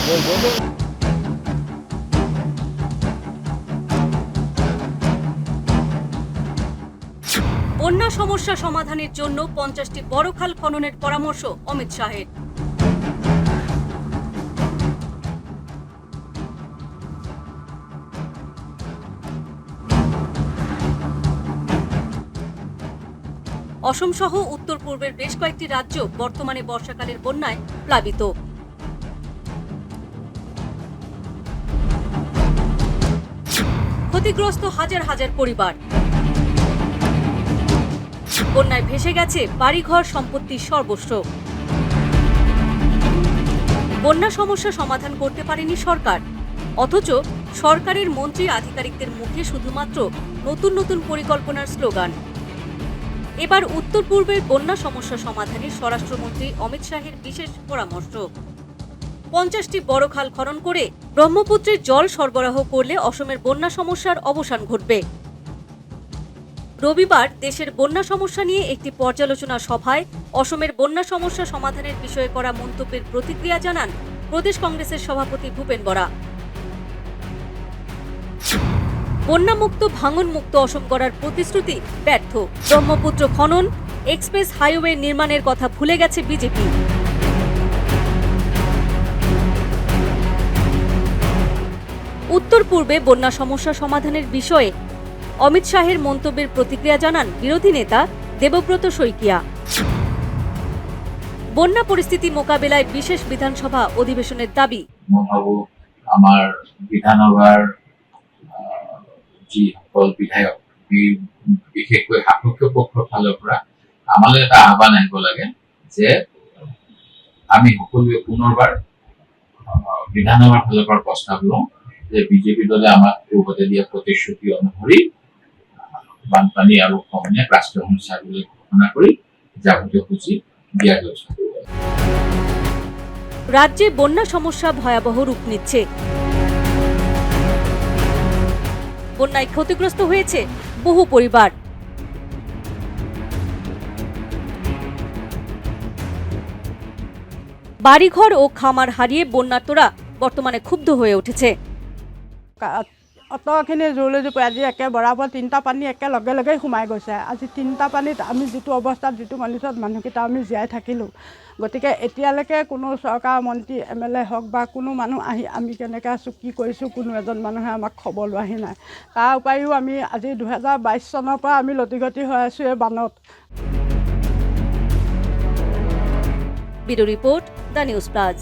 বন্যা সমস্যা সমাধানের জন্য 50টি বড় খাল খননের পরামর্শ অমিত শাহের। অসম সহ উত্তর পূর্বের বেশ কয়েকটি রাজ্য বর্তমানে বর্ষাকালের বন্যায় প্লাবিত। ক্ষতিগ্রস্ত হাজার হাজার পরিবার। বন্যায় ভেসে গেছে বাড়িঘর, সম্পত্তি, সর্বস্ব। বন্যা সমস্যা সমাধান করতে পারেনি সরকার, অথচ সরকারের মন্ত্রী আধিকারিকদের মুখে শুধুমাত্র নতুন নতুন পরিকল্পনার স্লোগান। এবার উত্তর পূর্বের বন্যা সমস্যা সমাধানে স্বরাষ্ট্রমন্ত্রী অমিত শাহের বিশেষ পরামর্শ। 50টি বড় খাল খনন করে ব্রহ্মপুত্রের জল সরবরাহ করলে অসমের বন্যা সমস্যার অবসান ঘটবে। রবিবার দেশের বন্যা সমস্যা নিয়ে একটি পর্যালোচনা সভায় অসমের বন্যা সমস্যা সমাধানের বিষয়ে করা মন্তব্যের প্রতিক্রিয়া জানান প্রদেশ কংগ্রেসের সভাপতি ভূপেন বরা। বন্যামুক্ত, ভাঙনমুক্ত অসম গড়ার প্রতিশ্রুতি ব্যর্থ। ব্রহ্মপুত্র খনন, এক্সপ্রেস হাইওয়ে নির্মাণের কথা ভুলে গেছে বিজেপি। উত্তর পূর্বে বন্যা সমস্যা সমাধানের বিষয়ে অমিত শাহের মন্তব্যের প্রতিক্রিয়া জানান বিরোধী নেতা দেবব্রত শইকিয়া। বন্যা পরিস্থিতি মোকাবেলায় বিশেষ বিধানসভা অধিবেশনের দাবি। আমাৰ বিধানসভাৰ যিসকল বিধায়ক, বিশেষকৈ শাসক পক্ষৰ ফালৰ পৰা আমালৈ এটা আহ্বান আহিব লাগে যে আমি সকলোৱে পুনৰবাৰ বিধানসভাৰ ফালৰ পৰা প্ৰস্তাৱ লওঁ যে বিজেপি দলে আমাক পূৰ্বতে দিয়া প্ৰতিশ্ৰুতি অনুসৰি বানপানী আৰু খহনীয়াক ৰাষ্ট্ৰীয় সমস্যা বুলি ঘোষণা কৰি যাৱতীয় পুঁজি দিয়াৰ ব্যৱস্থা কৰিব। রাজ্যে বন্যা সমস্যা ভয়াবহ রূপ নিচ্ছে। বন্যায় ক্ষতিগ্রস্ত হয়েছে বহু পরিবার। বাড়িঘর ও খামার হারিয়ে বন্যার্তরা বর্তমানে ক্ষুব্ধ হয়ে উঠেছে। অতখিনি জোৰলৈ জোপাই আজি একে বৰাবৰ 3টা পানী একে লগে লগেই সোমাই গৈছে। আজি 3টা পানীত আমি যিটো অৱস্থাত, যিটো কণ্ডিশ্যনত মানুহকেইটা আমি জীয়াই থাকিলোঁ, গতিকে এতিয়ালৈকে কোনো চৰকাৰ মন্ত্ৰী MLA হওক বা কোনো মানুহ আহি আমি কেনেকৈ আছোঁ, কি কৰিছোঁ, কোনো এজন মানুহে আমাক খবৰ লোৱাহি নাই। তাৰ উপৰিও আমি আজি 2022 চনৰ পৰা আমি লতিগতি হৈ আছোঁ এই বানত। Bureau report, the news plus.